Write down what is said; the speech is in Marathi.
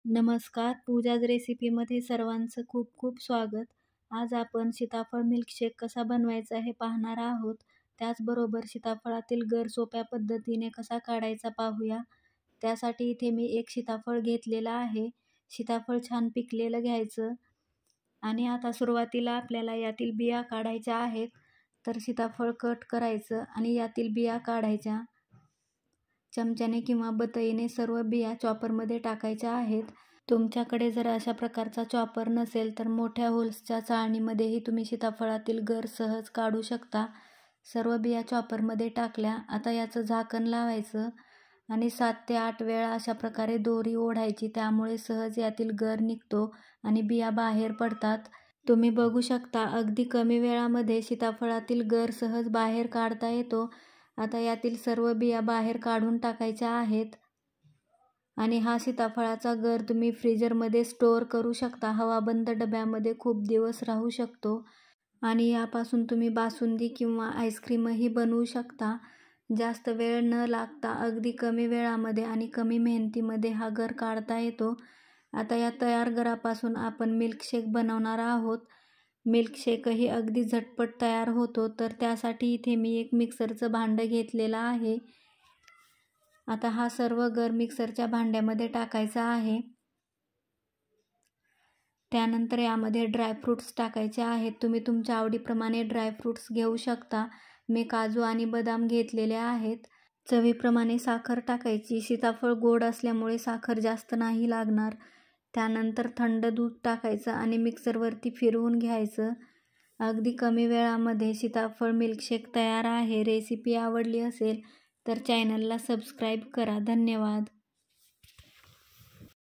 नमस्कार, पूजाज रेसिपीमध्ये सर्वांचं खूप खूप स्वागत. आज आपण सीताफळ मिल्कशेक कसा बनवायचा हे पाहणार आहोत. त्याचबरोबर सीताफळातील गर सोप्या पद्धतीने कसा काढायचा पाहूया. त्यासाठी इथे मी एक सीताफळ घेतलेला आहे. सीताफळ छान पिकलेलं घ्यायचं आणि आता सुरुवातीला आपल्याला यातील बिया काढायच्या आहेत. तर सीताफळ कट करायचं आणि यातील बिया काढायच्या. चमच्याने किंवा बतईने सर्व बिया चॉपरमध्ये टाकायच्या आहेत. तुमच्याकडे जर अशा प्रकारचा चॉपर नसेल तर मोठ्या होल्सच्या चाळणीमध्येही तुम्ही सीताफळातील गर सहज काढू शकता. सर्व बिया चॉपरमध्ये टाकल्या. आता याचं झाकण लावायचं आणि 7 ते 8 वेळा अशा प्रकारे दोरी ओढायची. त्यामुळे सहज यातील गर निघतो आणि बिया बाहेर पडतात. तुम्ही बघू शकता अगदी कमी वेळामध्ये सीताफळातील गर सहज बाहेर काढता येतो. आता यातील सर्व बिया बाहेर काढून टाकायच्या आहेत आणि हा सीताफळाचा गर तुम्ही फ्रीजरमध्ये स्टोअर करू शकता. हवाबंद डब्यामध्ये खूप दिवस राहू शकतो आणि यापासून तुम्ही बासुंदी किंवा आईस्क्रीमही बनवू शकता. जास्त वेळ न लागता अगदी कमी वेळामध्ये आणि कमी मेहनतीमध्ये हा गर काढता येतो. आता या तयार गरापासून आपण मिल्कशेक बनवणार आहोत. मिल्कशेकही अगदी झटपट तयार होतो. तर त्यासाठी इथे मी एक मिक्सरचं भांडं घेतलेलं आहे. आता हा सर्व गर मिक्सरच्या भांड्यामध्ये टाकायचा आहे. त्यानंतर यामध्ये ड्रायफ्रूट्स टाकायचे आहेत. तुम्ही तुमच्या आवडीप्रमाणे ड्रायफ्रूट्स घेऊ शकता. मी काजू आणि बदाम घेतलेले आहेत. चवीप्रमाणे साखर टाकायची. सीताफळ गोड असल्यामुळे साखर जास्त नाही लागणार. त्यानंतर थंड दूध टाकायचं आणि मिक्सरवरती फिरवून घ्यायचं. अगदी कमी वेळामध्ये सीताफळ मिल्कशेक तयार आहे. रेसिपी आवडली असेल तर चॅनलला सबस्क्राईब करा. धन्यवाद.